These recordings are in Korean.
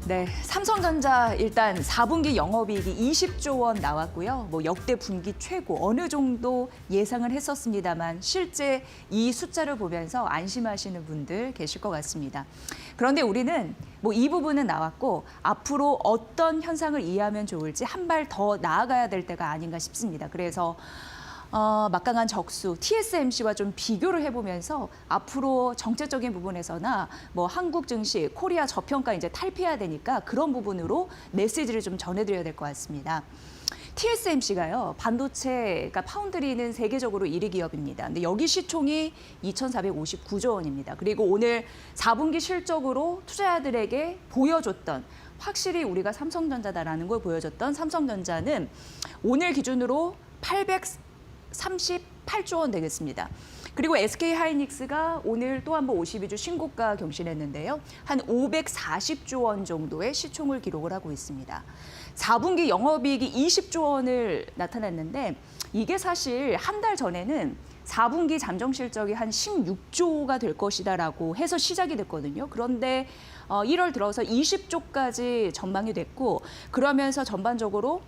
네, 삼성전자 일단 4분기 영업이익이 20조 원 나왔고요. 뭐 역대 분기 최고 어느 정도 예상을 했었습니다만 실제 이 숫자를 보면서 안심하시는 분들 계실 것 같습니다. 그런데 우리는 뭐 이 부분은 나왔고 앞으로 어떤 현상을 이해하면 좋을지 한 발 더 나아가야 될 때가 아닌가 싶습니다. 그래서 막강한 적수, TSMC와 좀 비교를 해보면서 앞으로 정책적인 부분에서나 뭐 한국 증시, 코리아 저평가 이제 탈피해야 되니까 그런 부분으로 메시지를 좀 전해드려야 될 것 같습니다. TSMC가요, 반도체, 그러니까 파운드리는 세계적으로 1위 기업입니다. 근데 여기 시총이 2,459조 원입니다. 그리고 오늘 4분기 실적으로 투자자들에게 보여줬던 확실히 우리가 삼성전자다라는 걸 보여줬던 삼성전자는 오늘 기준으로 838조 원 되겠습니다. 그리고 SK하이닉스가 오늘 또 한 번 52주 신고가 경신했는데요. 한 540조 원 정도의 시총을 기록을 하고 있습니다. 4분기 영업이익이 20조 원을 나타냈는데 이게 사실 한 달 전에는 4분기 잠정 실적이 한 16조가 될 것이다라고 해서 시작이 됐거든요. 그런데 1월 들어서 20조까지 전망이 됐고 그러면서 전반적으로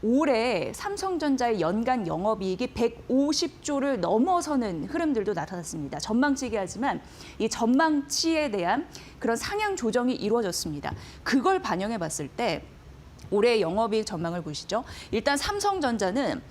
올해 삼성전자의 연간 영업이익이 150조를 넘어서는 흐름들도 나타났습니다. 전망치이긴 하지만 이 전망치에 대한 그런 상향 조정이 이루어졌습니다. 그걸 반영해 봤을 때 올해 영업이익 전망을 보시죠. 일단 삼성전자는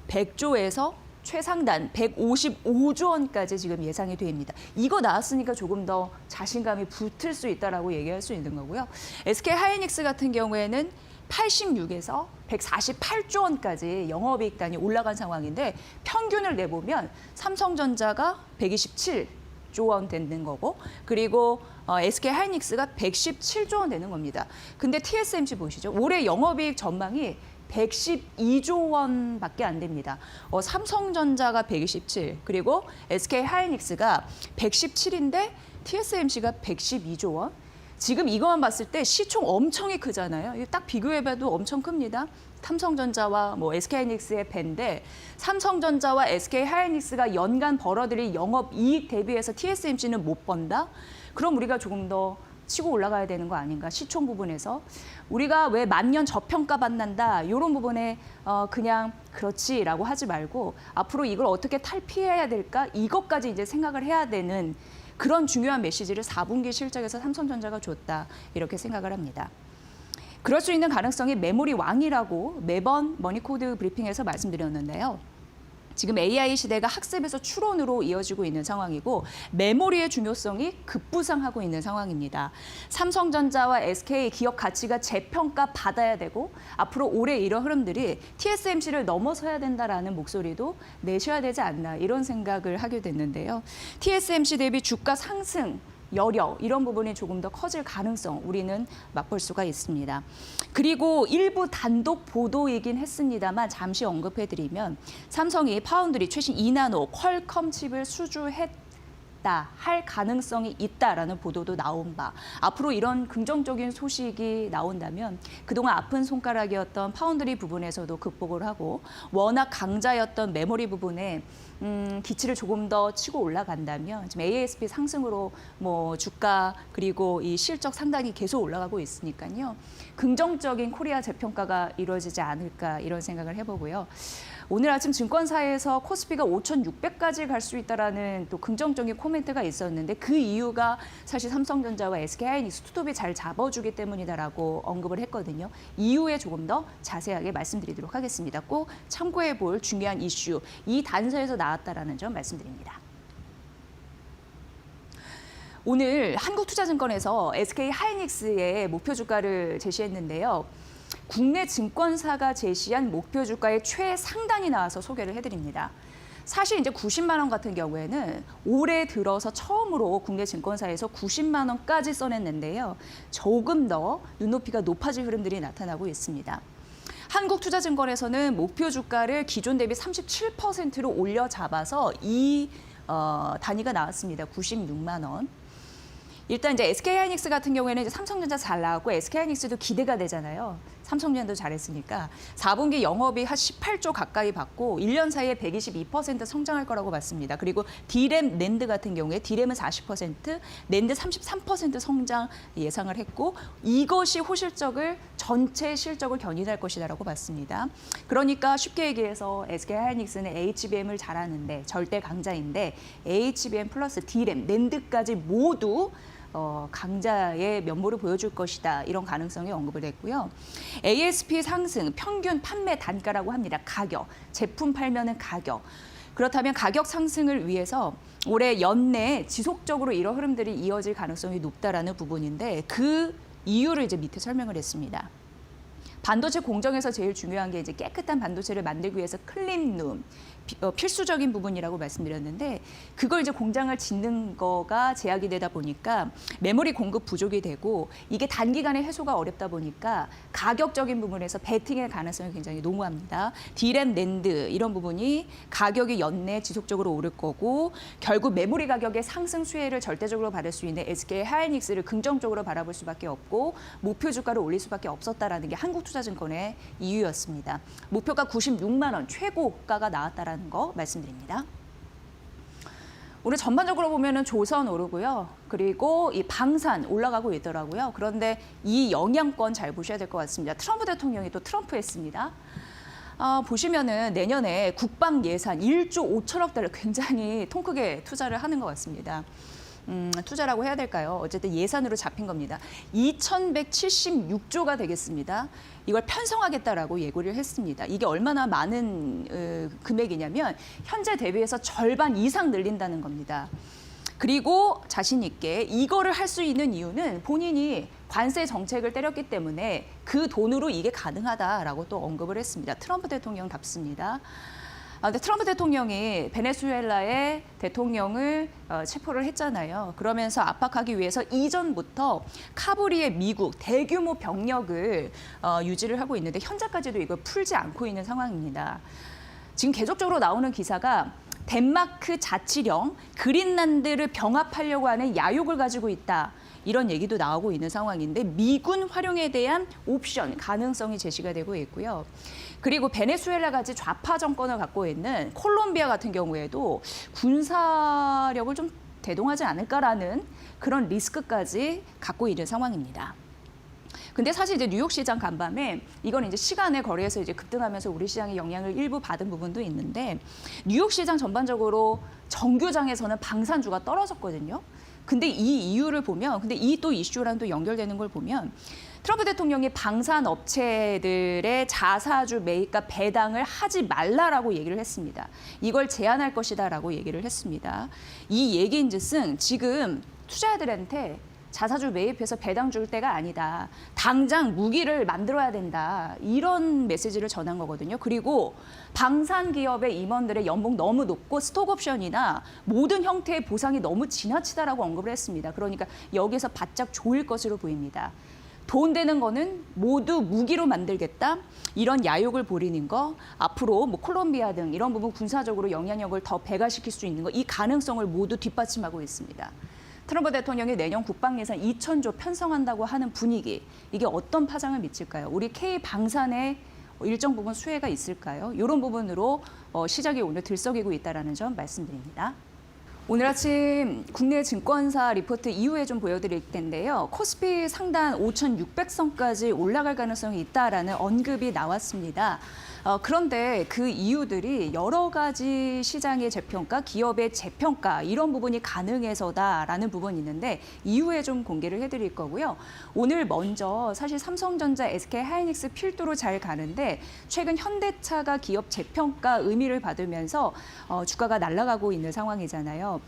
100조에서 최상단 155조 원까지 지금 예상이 됩니다. 이거 나왔으니까 조금 더 자신감이 붙을 수 있다라고 얘기할 수 있는 거고요. SK하이닉스 같은 경우에는 86에서 148조 원까지 영업이익단이 올라간 상황인데 평균을 내보면 삼성전자가 127조 원 되는 거고 그리고 SK하이닉스가 117조 원 되는 겁니다. 근데 TSMC 보시죠. 올해 영업이익 전망이 112조 원밖에 안 됩니다. 삼성전자가 127, 그리고 SK하이닉스가 117인데 TSMC가 112조 원. 지금 이거만 봤을 때 시총 엄청 크잖아요. 이거 딱 비교해봐도 엄청 큽니다. 삼성전자와 뭐 SK하이닉스의 배인데 삼성전자와 SK하이닉스가 연간 벌어들일 영업이익 대비해서 TSMC는 못 번다? 그럼 우리가 조금 더 치고 올라가야 되는 거 아닌가? 시총 부분에서. 우리가 왜 만년 저평가 받는다 이런 부분에 그냥 그렇지라고 하지 말고 앞으로 이걸 어떻게 탈피해야 될까? 이것까지 이제 생각을 해야 되는 그런 중요한 메시지를 4분기 실적에서 삼성전자가 줬다 이렇게 생각을 합니다. 그럴 수 있는 가능성이 메모리 왕이라고 매번 머니코드 브리핑에서 말씀드렸는데요. 지금 AI 시대가 학습에서 추론으로 이어지고 있는 상황이고 메모리의 중요성이 급부상하고 있는 상황입니다. 삼성전자와 SK 기업 가치가 재평가 받아야 되고 앞으로 올해 이런 흐름들이 TSMC를 넘어서야 된다라는 목소리도 내셔야 되지 않나 이런 생각을 하게 됐는데요. TSMC 대비 주가 상승 여력 이런 부분이 조금 더 커질 가능성 우리는 맛볼 수가 있습니다. 그리고 일부 단독 보도이긴 했습니다만 잠시 언급해드리면 삼성이 파운드리 최신 2나노 퀄컴 칩을 수주했다 할 가능성이 있다라는 보도도 나온 바 앞으로 이런 긍정적인 소식이 나온다면 그동안 아픈 손가락이었던 파운드리 부분에서도 극복을 하고 워낙 강자였던 메모리 부분에 기치를 조금 더 치고 올라간다면 지금 ASP 상승으로 뭐 주가 그리고 이 실적 상당히 계속 올라가고 있으니까요. 긍정적인 코리아 재평가가 이루어지지 않을까 이런 생각을 해보고요. 오늘 아침 증권사에서 코스피가 5,600까지 갈 수 있다라는 또 긍정적인 코멘트가 있었는데 그 이유가 사실 삼성전자와 SK하이닉스 투톱이 잘 잡아주기 때문이다라고 언급을 했거든요. 이후에 조금 더 자세하게 말씀드리도록 하겠습니다. 꼭 참고해 볼 중요한 이슈, 이 단서에서 나왔다라는 점 말씀드립니다. 오늘 한국투자증권에서 SK하이닉스의 목표 주가를 제시했는데요. 국내 증권사가 제시한 목표 주가의 최상단이 나와서 소개를 해드립니다. 사실 이제 90만 원 같은 경우에는 올해 들어서 처음으로 국내 증권사에서 90만 원까지 써냈는데요. 조금 더 눈높이가 높아질 흐름들이 나타나고 있습니다. 한국투자증권에서는 목표 주가를 기존 대비 37%로 올려 잡아서 이 단위가 나왔습니다. 96만 원. 일단 이제 SK하이닉스 같은 경우에는 이제 삼성전자 잘 나왔고 SK하이닉스도 기대가 되잖아요. 삼성전자도 잘했으니까 4분기 영업이 한 18조 가까이 받고 1년 사이에 122% 성장할 거라고 봤습니다. 그리고 D램, 낸드 같은 경우에 D램은 40%, 낸드 33% 성장 예상을 했고 이것이 호실적을 전체 실적을 견인할 것이다라고 봤습니다. 그러니까 쉽게 얘기해서 SK하이닉스는 HBM을 잘하는데 절대 강자인데 HBM 플러스 D램, 낸드까지 모두 강자의 면모를 보여줄 것이다. 이런 가능성이 언급을 했고요. ASP 상승, 평균 판매 단가라고 합니다. 가격, 제품 팔면은 가격. 그렇다면 가격 상승을 위해서 올해 연내 지속적으로 이런 흐름들이 이어질 가능성이 높다라는 부분인데 그 이유를 이제 밑에 설명을 했습니다. 반도체 공정에서 제일 중요한 게 이제 깨끗한 반도체를 만들기 위해서 클린룸, 필수적인 부분이라고 말씀드렸는데 그걸 이제 공장을 짓는 거가 제약이 되다 보니까 메모리 공급 부족이 되고 이게 단기간에 해소가 어렵다 보니까 가격적인 부분에서 베팅의 가능성이 굉장히 농후합니다. D램, 낸드 이런 부분이 가격이 연내 지속적으로 오를 거고 결국 메모리 가격의 상승 수혜를 절대적으로 받을 수 있는 SK하이닉스를 긍정적으로 바라볼 수밖에 없고 목표 주가를 올릴 수밖에 없었다라는 게 한국투자증권의 이유였습니다. 목표가 96만 원 최고가가 나왔다라는 거 말씀드립니다. 오늘 전반적으로 보면은 조선 오르고요. 그리고 이 방산 올라가고 있더라고요. 그런데 이 영향권 잘 보셔야 될 것 같습니다. 트럼프 대통령이 또 트럼프했습니다. 보시면은 내년에 국방 예산 1조 5천억 달러 굉장히 통 크게 투자를 하는 것 같습니다. 투자라고 해야 될까요? 어쨌든 예산으로 잡힌 겁니다. 2,176조가 되겠습니다. 이걸 편성하겠다라고 예고를 했습니다. 이게 얼마나 많은 금액이냐면 현재 대비해서 절반 이상 늘린다는 겁니다. 그리고 자신 있게 이거를 할 수 있는 이유는 본인이 관세 정책을 때렸기 때문에 그 돈으로 이게 가능하다라고 또 언급을 했습니다. 트럼프 대통령답습니다. 근데 트럼프 대통령이 베네수엘라의 대통령을 체포를 했잖아요. 그러면서 압박하기 위해서 이전부터 카부리의 미국 대규모 병력을 유지를 하고 있는데 현재까지도 이걸 풀지 않고 있는 상황입니다. 지금 계속적으로 나오는 기사가 덴마크 자치령 그린란드를 병합하려고 하는 야욕을 가지고 있다. 이런 얘기도 나오고 있는 상황인데 미군 활용에 대한 옵션, 가능성이 제시가 되고 있고요. 그리고 베네수엘라 같이 좌파 정권을 갖고 있는 콜롬비아 같은 경우에도 군사력을 좀 대동하지 않을까라는 그런 리스크까지 갖고 있는 상황입니다. 근데 사실 이제 뉴욕 시장 간밤에 이건 이제 시간의 거래에서 이제 급등하면서 우리 시장에 영향을 일부 받은 부분도 있는데 뉴욕 시장 전반적으로 정규장에서는 방산주가 떨어졌거든요. 근데 이 이유를 보면, 근데 이 또 이슈랑 또 연결되는 걸 보면 트럼프 대통령이 방산 업체들의 자사주 매입과 배당을 하지 말라라고 얘기를 했습니다. 이걸 제한할 것이다라고 얘기를 했습니다. 이 얘기인즉슨 지금 투자자들한테 자사주 매입해서 배당 줄 때가 아니다. 당장 무기를 만들어야 된다. 이런 메시지를 전한 거거든요. 그리고 방산 기업의 임원들의 연봉 너무 높고 스톡옵션이나 모든 형태의 보상이 너무 지나치다라고 언급을 했습니다. 그러니까 여기서 바짝 조일 것으로 보입니다. 돈 되는 거는 모두 무기로 만들겠다. 이런 야욕을 부리는 거, 앞으로 뭐 콜롬비아 등 이런 부분 군사적으로 영향력을 더 배가시킬 수 있는 거, 이 가능성을 모두 뒷받침하고 있습니다. 트럼프 대통령이 내년 국방 예산 2,000조 편성한다고 하는 분위기, 이게 어떤 파장을 미칠까요? 우리 K방산에 일정 부분 수혜가 있을까요? 이런 부분으로 시장이 오늘 들썩이고 있다는 점 말씀드립니다. 오늘 아침 국내 증권사 리포트 이후에 좀 보여드릴 텐데요. 코스피 상단 5,600선까지 올라갈 가능성이 있다라는 언급이 나왔습니다. 그런데 그 이유들이 여러 가지 시장의 재평가, 기업의 재평가 이런 부분이 가능해서다라는 부분이 있는데 이후에 좀 공개를 해드릴 거고요. 오늘 먼저 사실 삼성전자, SK하이닉스 필두로 잘 가는데 최근 현대차가 기업 재평가 의미를 받으면서 주가가 날아가고 있는 상황이잖아요.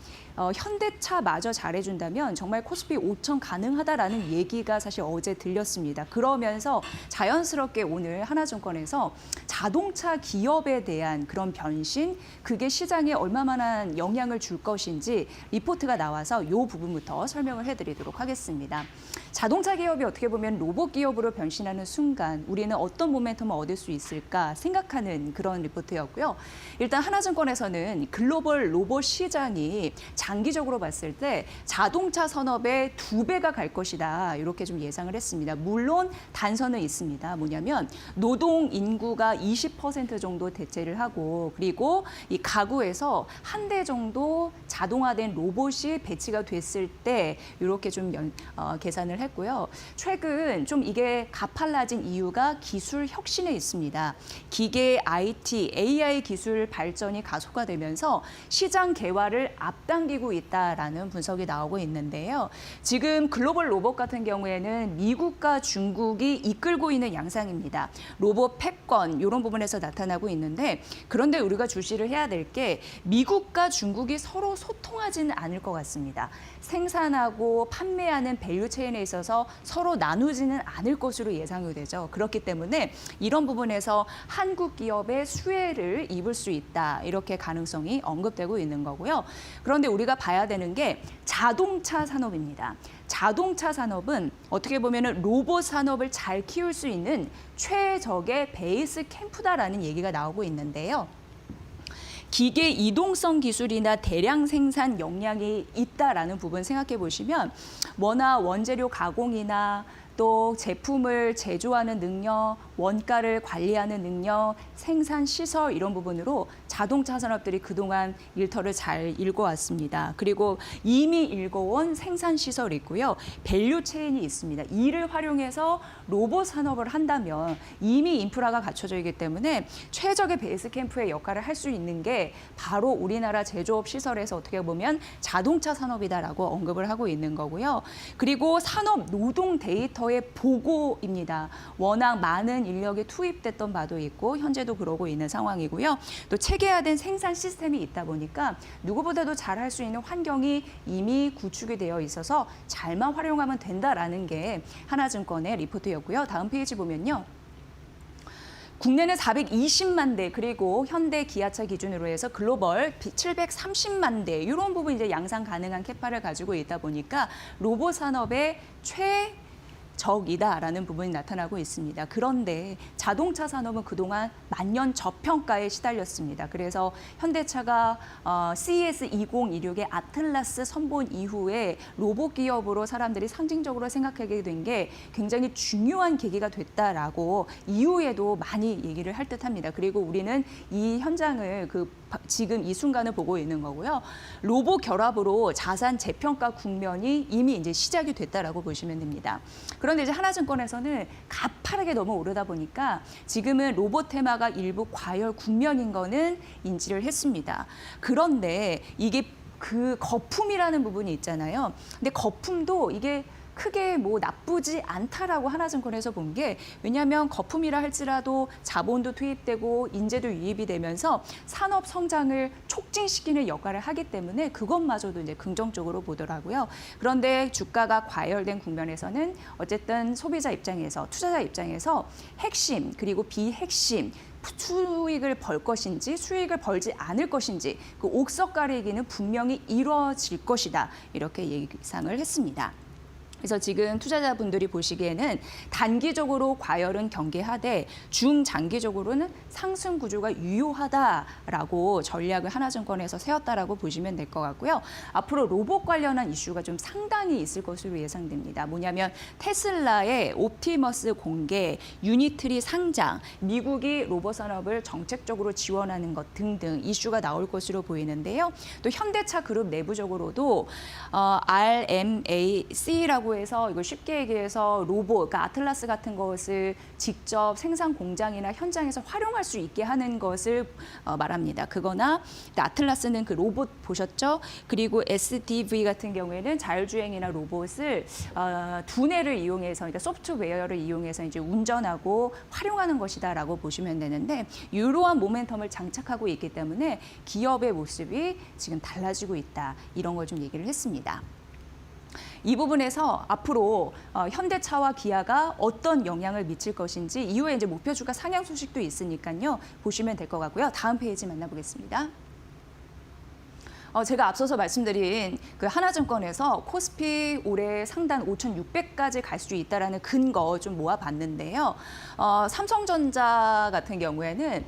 현대차마저 잘해준다면 정말 코스피 5천 가능하다라는 얘기가 사실 어제 들렸습니다. 그러면서 자연스럽게 오늘 하나증권에서 자동차 기업에 대한 그런 변신, 그게 시장에 얼마만한 영향을 줄 것인지 리포트가 나와서 이 부분부터 설명을 해드리도록 하겠습니다. 자동차 기업이 어떻게 보면 로봇 기업으로 변신하는 순간 우리는 어떤 모멘텀을 얻을 수 있을까 생각하는 그런 리포트였고요. 일단 하나증권에서는 글로벌 로봇 시장이 장기적으로 봤을 때 자동차 산업의 2배가 갈 것이다. 이렇게 좀 예상을 했습니다. 물론 단서는 있습니다. 뭐냐면 노동 인구가 20% 정도 대체를 하고 그리고 이 가구에서 한 대 정도 자동화된 로봇이 배치가 됐을 때 이렇게 좀 계산을 했고요. 최근 좀 이게 가팔라진 이유가 기술 혁신에 있습니다. 기계, IT, AI 기술 발전이 가속화되면서 시장 개화를 앞당기고 있다라는 분석이 나오고 있는데요. 지금 글로벌 로봇 같은 경우에는 미국과 중국이 이끌고 있는 양상입니다. 로봇 패권 이런 부분에서 나타나고 있는데 그런데 우리가 주시를 해야 될 게 미국과 중국이 서로 소통하지는 않을 것 같습니다. 생산하고 판매하는 밸류 체인에 있어서 서로 나누지는 않을 것으로 예상이 되죠. 그렇기 때문에 이런 부분에서 한국 기업의 수혜를 입을 수 있다. 이렇게 가능성이 언급되고 있는 거고요. 그런데 우리가 봐야 되는 게 자동차 산업입니다. 자동차 산업은 어떻게 보면 로봇 산업을 잘 키울 수 있는 최적의 베이스 캠프다라는 얘기가 나오고 있는데요. 기계 이동성 기술이나 대량 생산 역량이 있다라는 부분 생각해 보시면 뭐나 원재료 가공이나 또 제품을 제조하는 능력, 원가를 관리하는 능력, 생산 시설 이런 부분으로 자동차 산업들이 그동안 일터를 잘 읽어왔습니다. 그리고 이미 읽어온 생산 시설이 있고요. 밸류 체인이 있습니다. 이를 활용해서 로봇 산업을 한다면 이미 인프라가 갖춰져 있기 때문에 최적의 베이스 캠프의 역할을 할 수 있는 게 바로 우리나라 제조업 시설에서 어떻게 보면 자동차 산업이다라고 언급을 하고 있는 거고요. 그리고 산업 노동 데이터의 보고입니다. 워낙 많은 인력이 투입됐던 바도 있고 현재도 그러고 있는 상황이고요. 또 체계화된 생산 시스템이 있다 보니까 누구보다도 잘할 수 있는 환경이 이미 구축이 되어 있어서 잘만 활용하면 된다라는 게 하나증권의 리포트였고요. 다음 페이지 보면요. 국내는 420만 대 그리고 현대 기아차 기준으로 해서 글로벌 730만 대 이런 부분 이제 양상 가능한 캐파를 가지고 있다 보니까 로봇 산업의 적이다라는 부분이 나타나고 있습니다. 그런데 자동차 산업은 그동안 만년 저평가에 시달렸습니다. 그래서 현대차가 CES 2026의 아틀라스 선본 이후에 로봇 기업으로 사람들이 상징적으로 생각하게 된 게 굉장히 중요한 계기가 됐다라고 이후에도 많이 얘기를 할 듯합니다. 그리고 우리는 이 현장을 지금 이 순간을 보고 있는 거고요. 로봇 결합으로 자산 재평가 국면이 이미 이제 시작이 됐다라고 보시면 됩니다. 그런데 이제 하나증권에서는 가파르게 너무 오르다 보니까 지금은 로봇 테마가 일부 과열 국면인 거는 인지를 했습니다. 그런데 이게 그 거품이라는 부분이 있잖아요. 근데 거품도 이게 크게 뭐 나쁘지 않다라고 하나증권에서 본 게 왜냐하면 거품이라 할지라도 자본도 투입되고 인재도 유입이 되면서 산업 성장을 촉진시키는 역할을 하기 때문에 그것마저도 이제 긍정적으로 보더라고요. 그런데 주가가 과열된 국면에서는 어쨌든 소비자 입장에서 투자자 입장에서 핵심 그리고 비핵심 수익을 벌 것인지 수익을 벌지 않을 것인지 그 옥석 가리기는 분명히 이루어질 것이다. 이렇게 예상을 했습니다. 그래서 지금 투자자분들이 보시기에는 단기적으로 과열은 경계하되 중장기적으로는 상승 구조가 유효하다라고 전략을 하나증권에서 세웠다라고 보시면 될 것 같고요. 앞으로 로봇 관련한 이슈가 좀 상당히 있을 것으로 예상됩니다. 뭐냐면 테슬라의 옵티머스 공개, 유니트리 상장, 미국이 로봇 산업을 정책적으로 지원하는 것 등등 이슈가 나올 것으로 보이는데요. 또 현대차 그룹 내부적으로도 RMAC라고 해서 이걸 쉽게 얘기해서 로봇, 그러니까 아틀라스 같은 것을 직접 생산 공장이나 현장에서 활용할 수 있게 하는 것을 말합니다. 그거나 아틀라스는 그 로봇 보셨죠? 그리고 SDV 같은 경우에는 자율주행이나 로봇을 두뇌를 이용해서, 그러니까 소프트웨어를 이용해서 이제 운전하고 활용하는 것이다라고 보시면 되는데 이러한 모멘텀을 장착하고 있기 때문에 기업의 모습이 지금 달라지고 있다. 이런 걸 좀 얘기를 했습니다. 이 부분에서 앞으로 현대차와 기아가 어떤 영향을 미칠 것인지 이후에 이제 목표주가 상향 소식도 있으니까요. 보시면 될 것 같고요. 다음 페이지 만나보겠습니다. 제가 앞서서 말씀드린 그 하나증권에서 코스피 올해 상단 5,600까지 갈 수 있다라는 근거 좀 모아봤는데요. 삼성전자 같은 경우에는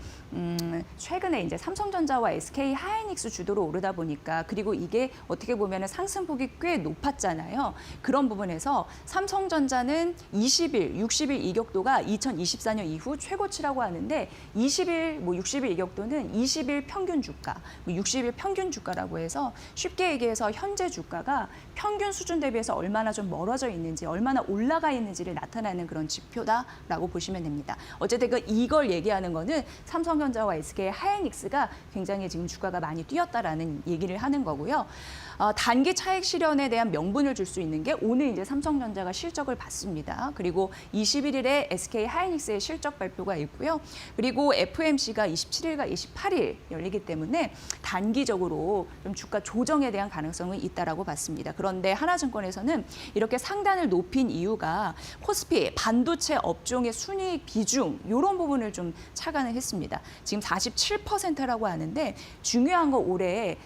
최근에 이제 삼성전자와 SK 하이닉스 주도로 오르다 보니까 그리고 이게 어떻게 보면 상승폭이 꽤 높았잖아요. 그런 부분에서 삼성전자는 20일, 60일 이격도가 2024년 이후 최고치라고 하는데 20일, 60일 이격도는 20일 평균 주가, 60일 평균 주가라고 해서 쉽게 얘기해서 현재 주가가 평균 수준 대비해서 얼마나 좀 멀어져 있는지, 얼마나 올라가 있는지를 나타내는 그런 지표다라고 보시면 됩니다. 어쨌든 이걸 얘기하는 거는 삼성전자와 SK 하이닉스가 굉장히 지금 주가가 많이 뛰었다라는 얘기를 하는 거고요. 단기 차익 실현에 대한 명분을 줄 수 있는 게 오늘 이제 삼성전자가 실적을 봤습니다. 그리고 21일에 SK 하이닉스의 실적 발표가 있고요. 그리고 FMC가 27일과 28일 열리기 때문에 단기적으로 좀 주가 조정에 대한 가능성은 있다라고 봤습니다. 그런데 하나증권에서는 이렇게 상단을 높인 이유가 코스피 반도체 업종의 순이익 비중 이런 부분을 좀 착안을 했습니다. 지금 47%라고 하는데 중요한 거 올해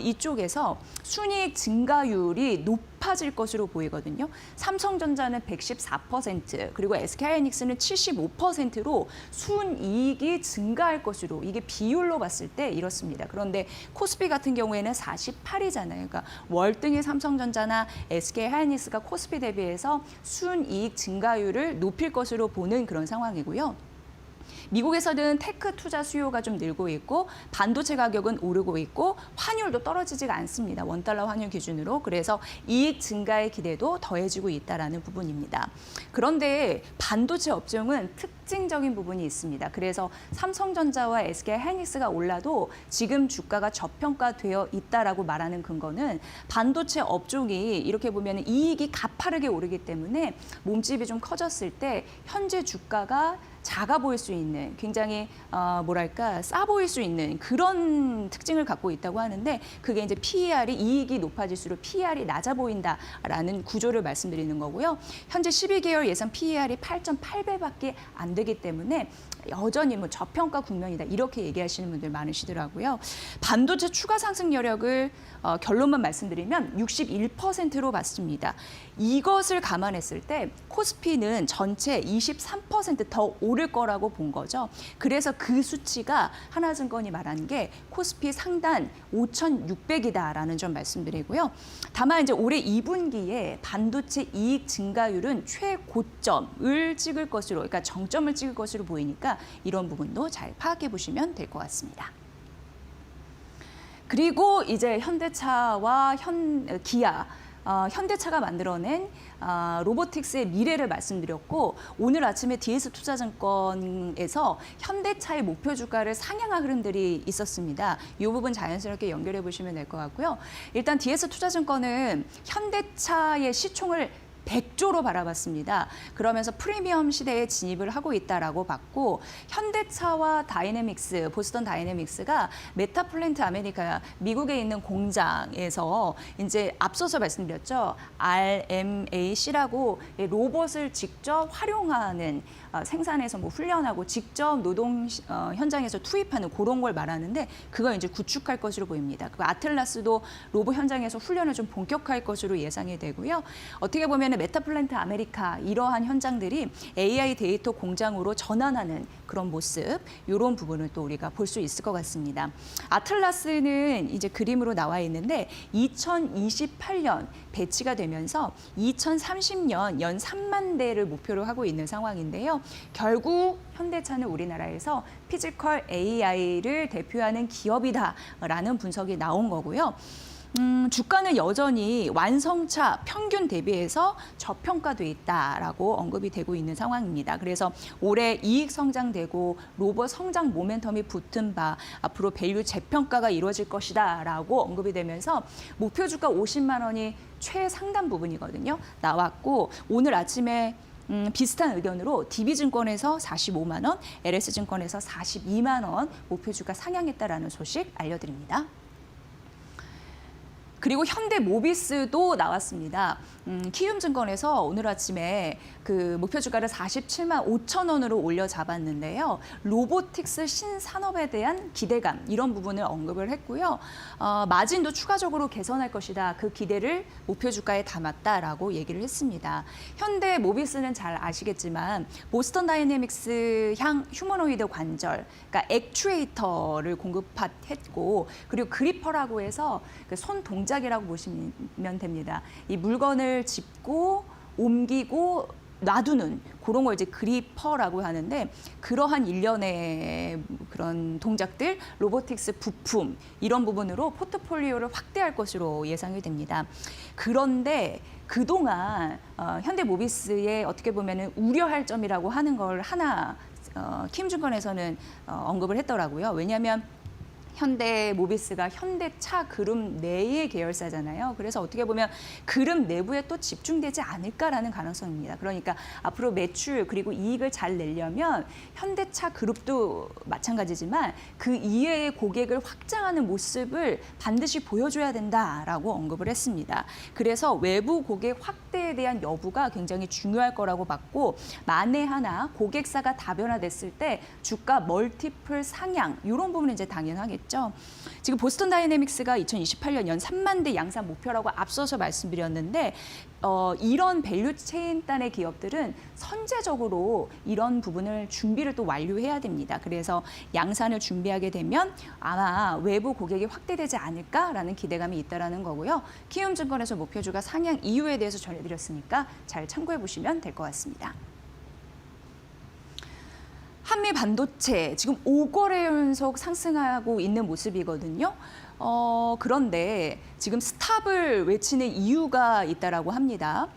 이쪽에서 순이익 증가율이 높아질 것으로 보이거든요. 삼성전자는 114%, 그리고 SK하이닉스는 75%로 순이익이 증가할 것으로 이게 비율로 봤을 때 이렇습니다. 그런데 코스피 같은 경우에는 48이잖아요. 그러니까 월등히 삼성전자나 SK하이닉스가 코스피 대비해서 순이익 증가율을 높일 것으로 보는 그런 상황이고요. 미국에서는 테크 투자 수요가 좀 늘고 있고 반도체 가격은 오르고 있고 환율도 떨어지지가 않습니다. 원달러 환율 기준으로. 그래서 이익 증가의 기대도 더해지고 있다는 부분입니다. 그런데 반도체 업종은 특징적인 부분이 있습니다. 그래서 삼성전자와 SK하이닉스가 올라도 지금 주가가 저평가되어 있다라고 말하는 근거는 반도체 업종이 이렇게 보면 이익이 가파르게 오르기 때문에 몸집이 좀 커졌을 때 현재 주가가 작아 보일 수 있는 굉장히 싸 보일 수 있는 그런 특징을 갖고 있다고 하는데 그게 이제 PER이 이익이 높아질수록 PER이 낮아 보인다라는 구조를 말씀드리는 거고요. 현재 12개월 예상 PER이 8.8배밖에 안 되기 때문에 여전히 저평가 국면이다 이렇게 얘기하시는 분들 많으시더라고요. 반도체 추가 상승 여력을 결론만 말씀드리면 61%로 봤습니다. 이것을 감안했을 때 코스피는 전체 23% 더 오를 거라고 본 거죠. 그래서 그 수치가 하나증권이 말한 게 코스피 상단 5,600이다라는 점 말씀드리고요. 다만 이제 올해 2분기에 반도체 이익 증가율은 최고점을 찍을 것으로, 그러니까 정점을 찍을 것으로 보이니까 이런 부분도 잘 파악해 보시면 될 것 같습니다. 그리고 이제 현대차와 기아, 현대차가 만들어낸 로보틱스의 미래를 말씀드렸고 오늘 아침에 DS투자증권에서 현대차의 목표 주가를 상향한 흐름들이 있었습니다. 이 부분 자연스럽게 연결해 보시면 될 것 같고요. 일단 DS투자증권은 현대차의 시총을 100조로 바라봤습니다. 그러면서 프리미엄 시대에 진입을 하고 있다라고 봤고 현대차와 다이내믹스, 보스턴 다이내믹스가 메타플랜트 아메리카 미국에 있는 공장에서 이제 앞서서 말씀드렸죠. RMAC라고 로봇을 직접 활용하는 생산해서 훈련하고 직접 노동 현장에서 투입하는 그런 걸 말하는데 그걸 이제 구축할 것으로 보입니다. 그 아틀라스도 로봇 현장에서 훈련을 좀 본격화할 것으로 예상이 되고요. 어떻게 보면 메타플랜트 아메리카 이러한 현장들이 AI 데이터 공장으로 전환하는 그런 모습 이런 부분을 또 우리가 볼 수 있을 것 같습니다. 아틀라스는 이제 그림으로 나와 있는데 2028년 배치가 되면서 2030년 연 3만 대를 목표로 하고 있는 상황인데요. 결국 현대차는 우리나라에서 피지컬 AI를 대표하는 기업이다라는 분석이 나온 거고요. 주가는 여전히 완성차 평균 대비해서 저평가돼 있다라고 언급이 되고 있는 상황입니다. 그래서 올해 이익 성장되고 로봇 성장 모멘텀이 붙은 바 앞으로 밸류 재평가가 이루어질 것이다라고 언급이 되면서 목표 주가 50만 원이 최상단 부분이거든요. 나왔고 오늘 아침에 비슷한 의견으로 DB증권에서 45만 원, LS증권에서 42만 원 목표 주가 상향했다라는 소식 알려드립니다. 그리고 현대모비스도 나왔습니다. 키움증권에서 오늘 아침에 그 목표 주가를 47만 5천 원으로 올려 잡았는데요. 로보틱스 신산업에 대한 기대감 이런 부분을 언급을 했고요. 마진도 추가적으로 개선할 것이다. 그 기대를 목표 주가에 담았다라고 얘기를 했습니다. 현대모비스는 잘 아시겠지만 보스턴 다이내믹스 향 휴머노이드 관절, 그러니까 액추에이터를 공급했고 그리고 그리퍼라고 해서 그 손 동작이라고 보시면 됩니다. 이 물건을 짚고 옮기고 놔두는 그런 걸 이제 그리퍼라고 하는데 그러한 일련의 그런 동작들, 로보틱스 부품 이런 부분으로 포트폴리오를 확대할 것으로 예상이 됩니다. 그런데 그동안 현대모비스의 어떻게 보면은 우려할 점이라고 하는 걸 하나 키움증권에서는 언급을 했더라고요. 왜냐하면 현대모비스가 현대차 그룹 내의 계열사잖아요. 그래서 어떻게 보면 그룹 내부에 또 집중되지 않을까라는 가능성입니다. 그러니까 앞으로 매출 그리고 이익을 잘 내려면 현대차 그룹도 마찬가지지만 그 이외의 고객을 확장하는 모습을 반드시 보여줘야 된다라고 언급을 했습니다. 그래서 외부 고객 확대에 대한 여부가 굉장히 중요할 거라고 봤고 만에 하나 고객사가 다변화됐을 때 주가 멀티플 상향 이런 부분은 이제 당연하겠죠. 지금 보스턴 다이내믹스가 2028년 연 3만 대 양산 목표라고 앞서서 말씀드렸는데 이런 밸류 체인 단의 기업들은 선제적으로 이런 부분을 준비를 또 완료해야 됩니다. 그래서 양산을 준비하게 되면 아마 외부 고객이 확대되지 않을까라는 기대감이 있다라는 거고요. 키움증권에서 목표주가 상향 이유에 대해서 전해드렸으니까 잘 참고해 보시면 될 것 같습니다. 한미 반도체 지금 5거래 연속 상승하고 있는 모습이거든요. 그런데 지금 스탑을 외치는 이유가 있다라고 합니다.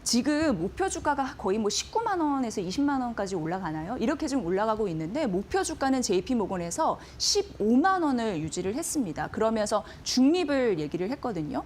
지금 목표 주가가 거의 뭐 19만 원에서 20만 원까지 올라가나요? 이렇게 지금 올라가고 있는데 목표 주가는 JP모건에서 15만 원을 유지를 했습니다. 그러면서 중립을 얘기를 했거든요.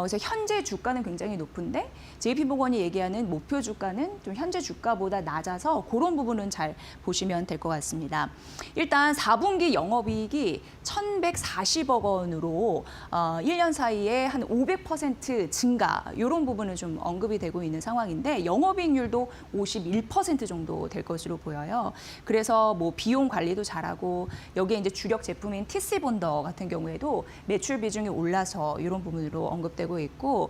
그래서 현재 주가는 굉장히 높은데 JP모건이 얘기하는 목표 주가는 좀 현재 주가보다 낮아서 그런 부분은 잘 보시면 될 것 같습니다. 일단 4분기 영업이익이 1,140억 원으로 1년 사이에 한 500% 증가 이런 부분은 좀 언급이 되고 있는 상황인데 영업이익률도 51% 정도 될 것으로 보여요. 그래서 뭐 비용 관리도 잘하고 여기에 이제 주력 제품인 TC본더 같은 경우에도 매출 비중이 올라서 이런 부분으로 언급되고 있고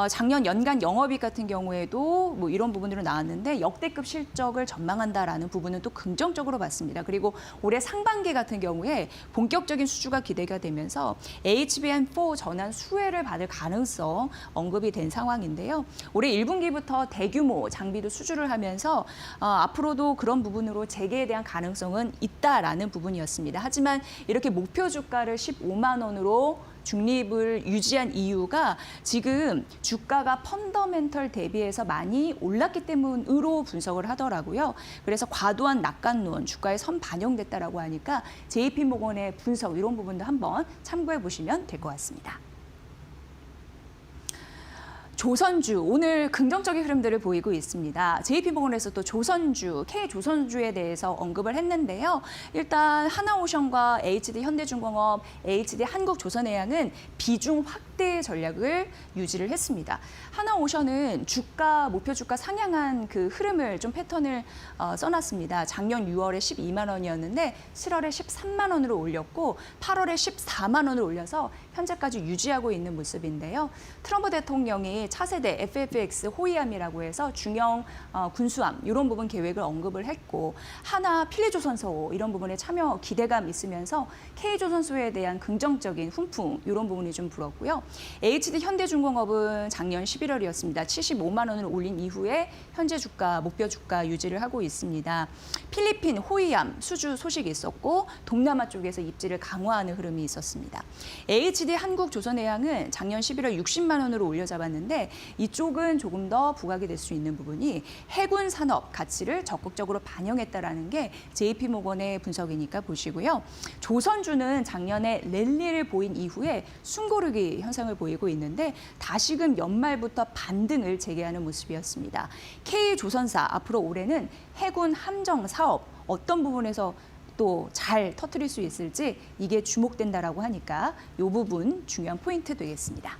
작년 연간 영업이익 같은 경우에도 뭐 이런 부분으로 나왔는데 역대급 실적을 전망한다라는 부분은 또 긍정적으로 봤습니다. 그리고 올해 상반기 같은 경우에 본격적인 수주가 기대가 되면서 HBM4 전환 수혜를 받을 가능성 언급이 된 상황인데요. 올해 1분기부터 대규모 장비도 수주를 하면서 앞으로도 그런 부분으로 재개에 대한 가능성은 있다라는 부분이었습니다. 하지만 이렇게 목표 주가를 15만 원으로 중립을 유지한 이유가 지금 주가가 펀더멘털 대비해서 많이 올랐기 때문으로 분석을 하더라고요. 그래서 과도한 낙관론, 주가에 선 반영됐다라고 하니까 JP모건의 분석 이런 부분도 한번 참고해 보시면 될 것 같습니다. 조선주, 오늘 긍정적인 흐름들을 보이고 있습니다. JP모건에서 또 조선주, K조선주에 대해서 언급을 했는데요. 일단 하나오션과 HD 현대중공업, HD 한국조선해양은 비중 확대 전략을 유지를 했습니다. 하나오션은 주가, 목표 주가 상향한 그 흐름을 좀 패턴을 써놨습니다. 작년 6월에 12만 원이었는데 7월에 13만 원으로 올렸고 8월에 14만 원을 올려서 현재까지 유지하고 있는 모습인데요. 트럼프 대통령이 차세대 FFX 호위함이라고 해서 중형 군수함 이런 부분 계획을 언급을 했고 하나 필리조선소 이런 부분에 참여 기대감 있으면서 K조선소에 대한 긍정적인 훈풍 이런 부분이 좀 불었고요. HD 현대중공업은 작년 11월이었습니다. 75만 원을 올린 이후에 현재 주가, 목표 주가 유지를 하고 있습니다. 필리핀 호위함 수주 소식이 있었고 동남아 쪽에서 입지를 강화하는 흐름이 있었습니다. HD 한국조선해양은 작년 11월 60만 원으로 올려잡았는데 이쪽은 조금 더 부각이 될 수 있는 부분이 해군 산업 가치를 적극적으로 반영했다라는 게 JP모건의 분석이니까 보시고요. 조선주는 작년에 랠리를 보인 이후에 숨고르기 현상을 보이고 있는데 다시금 연말부터 반등을 재개하는 모습이었습니다. K조선사 앞으로 올해는 해군 함정 사업 어떤 부분에서 또 잘 터뜨릴 수 있을지 이게 주목된다라고 하니까 이 부분 중요한 포인트 되겠습니다.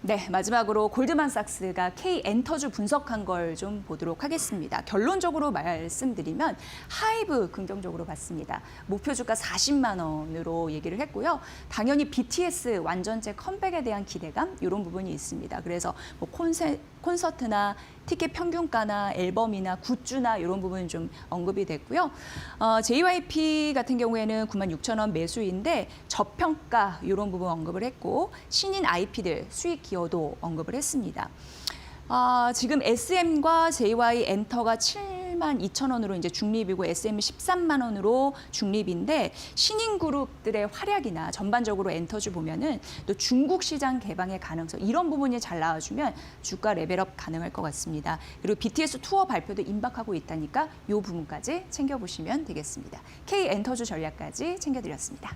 네, 마지막으로 골드만삭스가 K엔터주 분석한 걸 좀 보도록 하겠습니다. 결론적으로 말씀드리면 하이브 긍정적으로 봤습니다. 목표 주가 40만 원으로 얘기를 했고요. 당연히 BTS 완전체 컴백에 대한 기대감 이런 부분이 있습니다. 그래서 뭐 콘서트나 티켓 평균가나 앨범이나 굿즈나 이런 부분 좀 언급이 됐고요. JYP 같은 경우에는 96,000원 매수인데 저평가 이런 부분 언급을 했고 신인 IP들 수익 기여도 언급을 했습니다. 지금 SM과 JY 엔터가 72,000원으로 이제 중립이고 SM이 13만 원으로 중립인데 신인 그룹들의 활약이나 전반적으로 엔터주 보면은 또 중국 시장 개방의 가능성 이런 부분이 잘 나와주면 주가 레벨업 가능할 것 같습니다. 그리고 BTS 투어 발표도 임박하고 있다니까 이 부분까지 챙겨보시면 되겠습니다. K엔터주 전략까지 챙겨드렸습니다.